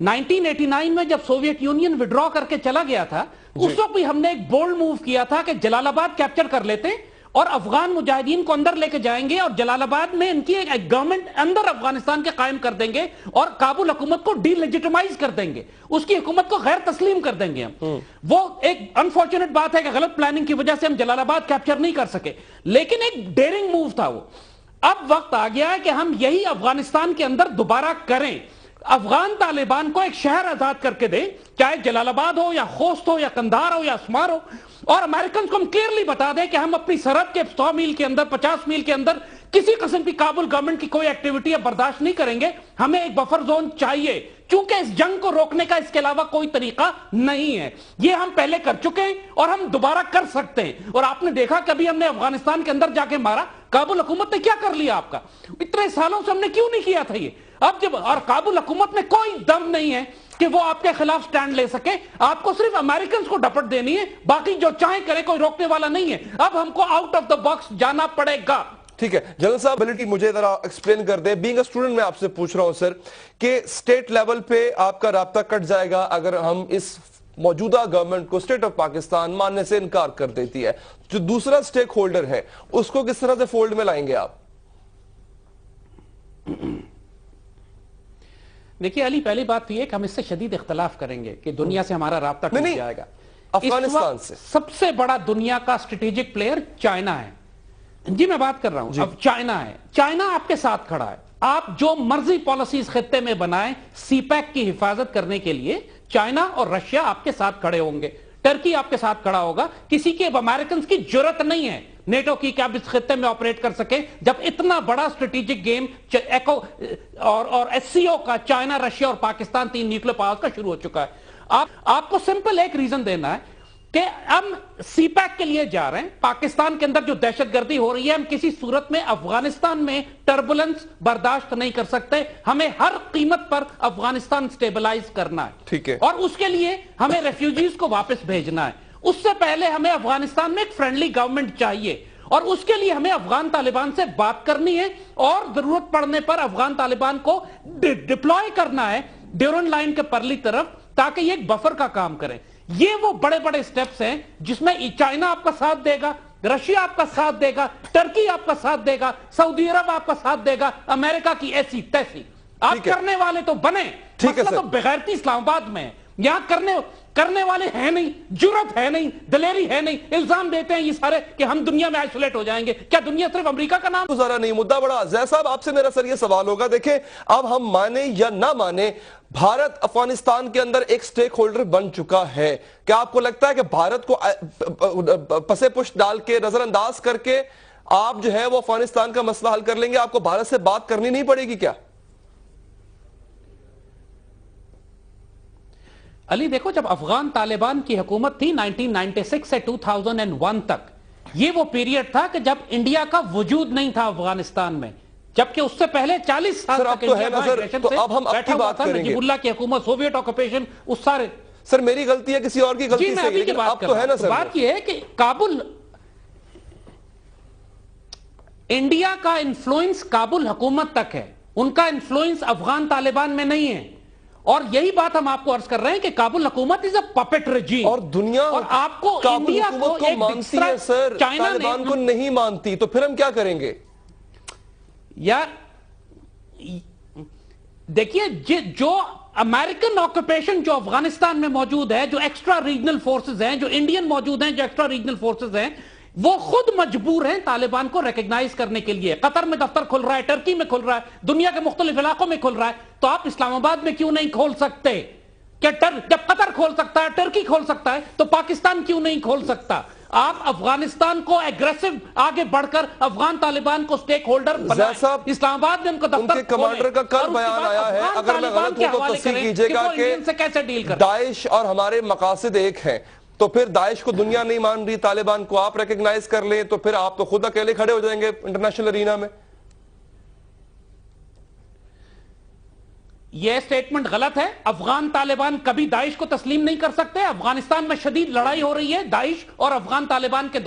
1989 میں جب Soviet union Vadra کر کے چلا گیا تھا اس وقت بھی ہم نے ایک بولڈ موو کیا تھا کہ جلال آباد کیپچر کر لیتے اور افغان مجاہدین کو اندر لے کے جائیں گے اور جلال آباد میں ان کی ایک گورنمنٹ اندر افغانستان کے قائم کر دیں گے اور کابل حکومت کو ڈی لیجیٹمائز کر دیں گے, اس کی حکومت کو غیر تسلیم کر دیں گے ہم. وہ ایک انفارچونیٹ بات ہے کہ غلط پلاننگ کی وجہ سے ہم جلال آباد کیپچر نہیں کر سکے, لیکن ایک ڈیرنگ موو تھا وہ. اب وقت آ گیا ہے کہ ہم یہی افغانستان کے اندر دوبارہ کریں, افغان طالبان کو ایک شہر آزاد کر کے دیں, چاہے جلال آباد ہو یا خوست ہو یا قندھار ہو یا اسمار ہو, اور امریکنز کو ہم کلیئرلی بتا دیں کہ ہم اپنی سرحد کے 100 میل کے اندر 50 میل کے اندر کسی قسم کی کابل گورنمنٹ کی کوئی ایکٹیویٹی برداشت نہیں کریں گے, ہمیں ایک بفر زون چاہیے کیونکہ اس جنگ کو روکنے کا اس کے علاوہ کوئی طریقہ نہیں ہے. یہ ہم پہلے کر چکے ہیں اور ہم دوبارہ کر سکتے ہیں, اور آپ نے دیکھا کبھی ہم نے افغانستان کے اندر جا کے مارا, کابل حکومت نے کیا کر لیا آپ کا, اتنے سالوں سے ہم نے کیوں نہیں کیا تھا یہ. اب جب اور کابل حکومت میں کوئی دم نہیں ہے کہ وہ آپ کے خلاف سٹینڈ لے سکے, آپ کو صرف امریکنز کو ڈپٹ دینی ہے, باقی جو چاہیں کرے کوئی روکنے والا نہیں ہے. اب ہم کو آؤٹ آف دا باکس جانا پڑے گا. ٹھیک ہے جنرل صاحب, مجھے ذرا ایکسپلین کر دیں, بینگ اے اسٹوڈنٹ میں آپ سے پوچھ رہا ہوں سر, کہ اسٹیٹ لیول پہ آپ کا رابطہ کٹ جائے گا اگر ہم اس موجودہ گورنمنٹ کو اسٹیٹ آف پاکستان ماننے سے انکار کر دیتی ہے, جو دوسرا اسٹیک ہولڈر ہے اس کو کس طرح سے فولڈ میں لائیں گے آپ؟ دیکھیے علی, پہلی بات یہ ہے کہ ہم اس سے شدید اختلاف کریں گے کہ دنیا سے ہمارا رابطہ ٹوٹ جائے گا. افغانستان سے سب سے بڑا دنیا کا اسٹریٹجک پلیئر چائنا ہے. جی میں بات کر رہا ہوں, اب چائنا ہے, چائنا آپ کے ساتھ کھڑا ہے. آپ جو مرضی پالیسیز خطے میں بنائیں سی پیک کی حفاظت کرنے کے لیے چائنا اور رشیا آپ کے ساتھ کھڑے ہوں گے, ٹرکی آپ کے ساتھ کھڑا ہوگا. کسی کے امریکنز کی جرت نہیں ہے نیٹو کی کہ آپ اس خطے میں آپریٹ کر سکیں جب اتنا بڑا اسٹریٹجک گیم اور ایس سی او کا چائنا, رشیا اور پاکستان 3 نیوکلیر پاورز کا شروع ہو چکا ہے. آپ کو سمپل ایک ریزن دینا ہے کہ ہم سی پیک کے لیے جا رہے ہیں. پاکستان کے اندر جو دہشت گردی ہو رہی ہے, ہم کسی صورت میں افغانستان میں ٹربولنس برداشت نہیں کر سکتے. ہمیں ہر قیمت پر افغانستان سٹیبلائز کرنا ہے, ٹھیک ہے, اور اس کے لیے ہمیں ریفیوجیز کو واپس بھیجنا ہے. اس سے پہلے ہمیں افغانستان میں ایک فرینڈلی گورنمنٹ چاہیے, اور اس کے لیے ہمیں افغان طالبان سے بات کرنی ہے اور ضرورت پڑنے پر افغان طالبان کو ڈپلوائے کرنا ہے ڈیورن لائن کے پرلی طرف, تاکہ یہ ایک بفر کا کام کرے. یہ وہ بڑے بڑے سٹیپس ہیں جس میں چائنا آپ کا ساتھ دے گا, رشیا آپ کا ساتھ دے گا, ٹرکی آپ کا ساتھ دے گا, سعودی عرب آپ کا ساتھ دے گا, امریکہ کی ایسی تیسی. آپ کرنے والے تو بنے, مسئلہ تو بغیرتی اسلام آباد میں ہے. یہاں کرنے والے ہیں نہیں, جرت ہے نہیں, دلیری ہے نہیں. الزام دیتے ہیں یہ سارے کہ ہم دنیا میں آئسولیٹ ہو جائیں گے. کیا دنیا صرف امریکہ کا نام گزارا نہیں؟ مدعا بڑا. زید صاحب آپ سے میرا سر یہ سوال ہوگا, دیکھیں اب ہم مانیں یا نہ مانیں, بھارت افغانستان کے اندر ایک سٹیک ہولڈر بن چکا ہے. کیا آپ کو لگتا ہے کہ بھارت کو پسے پشت ڈال کے, نظر انداز کر کے آپ جو ہے وہ افغانستان کا مسئلہ حل کر لیں گے؟ آپ کو بھارت سے بات کرنی نہیں پڑے گی کیا؟ علی دیکھو, جب افغان طالبان کی حکومت تھی 1996 سے 2001 تک, یہ وہ پیریڈ تھا کہ جب انڈیا کا وجود نہیں تھا افغانستان میں, جبکہ اس سے پہلے 40 سال تک انڈیا اب ہم اپنی بات کریں گے. نجیب اللہ کی حکومت, سوویٹ آکوپیشن, اس سارے. سر میری غلطی ہے کسی اور کی غلطی سے, لیکن اب تو ہے نا سر. بات یہ ہے کہ کابل, انڈیا کا انفلوئنس کابل حکومت تک ہے, ان کا انفلوئنس افغان طالبان میں نہیں ہے. اور یہی بات ہم آپ کو عرض کر رہے ہیں کہ کابل حکومت از اے پپٹ رجیم, اور دنیا اور آپ کو کابل حکومت کو مانتی ہے سر, طالبان کو نہیں مانتی, تو پھر ہم کیا کریں گے؟ یار دیکھیے, جو امریکن آکوپیشن جو افغانستان میں موجود ہے, جو ایکسٹرا ریجنل فورسز ہیں, جو انڈین موجود ہیں, جو ایکسٹرا ریجنل فورسز ہیں, وہ خود مجبور ہیں طالبان کو ریکگنائز کرنے کے لیے. قطر میں دفتر کھل رہا ہے, ٹرکی میں کھل رہا ہے, دنیا کے مختلف علاقوں میں کھل رہا ہے, تو آپ اسلام آباد میں کیوں نہیں کھول سکتے؟ کہ جب قطر کھول سکتا ہے, ٹرکی کھول سکتا ہے, تو پاکستان کیوں نہیں کھول سکتا؟ آپ افغانستان کو ایگریسو آگے بڑھ کر افغان طالبان کو سٹیک ہولڈر بنائیں. اسلام آباد میں ان کو دفتر کمانڈر کا کل بیان آیا ہے, اگر میں غلط ہوں تو تصحیح کیجئے گا, کہ داعش اور ہمارے مقاصد ایک ہیں. تو پھر داعش کو دنیا نہیں مان رہی, طالبان کو آپ ریکگنائز کر لیں, تو پھر آپ تو خود اکیلے کھڑے ہو جائیں گے انٹرنیشنل ارینا میں. یہ سٹیٹمنٹ غلط ہے. افغان طالبان کبھی داعش کو تسلیم نہیں کر سکتے. افغانستان میں شدید لڑائی ہو رہی ہے داعش اور افغان طالبان کے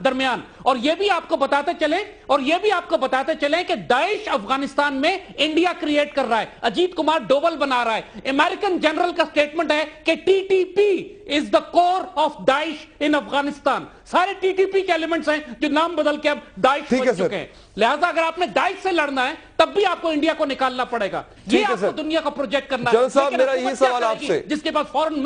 درمیان, اور یہ بھی آپ کو بتاتے چلیں کہ داعش افغانستان میں انڈیا کریٹ کر رہا ہے، اجیت کمار ڈوبل بنا رہا ہے، امریکن جنرل کا سٹیٹمنٹ ہے کہ T T P is the core of Daesh in Afghanistan. سارے ٹی ٹی پی کے ایلیمنٹس ہیں جو نام بدل کے اب داعش بن چکے ہیں. لہذا اگر آپ نے داعش سے لڑنا ہے تب بھی آپ کو انڈیا کو نکالنا پڑے گا. یہ آپ کو دنیا کا پروجیکٹ کرنا ہے. جنرل صاحب میرا یہی سوال آپ سے، جس کے پاس فورن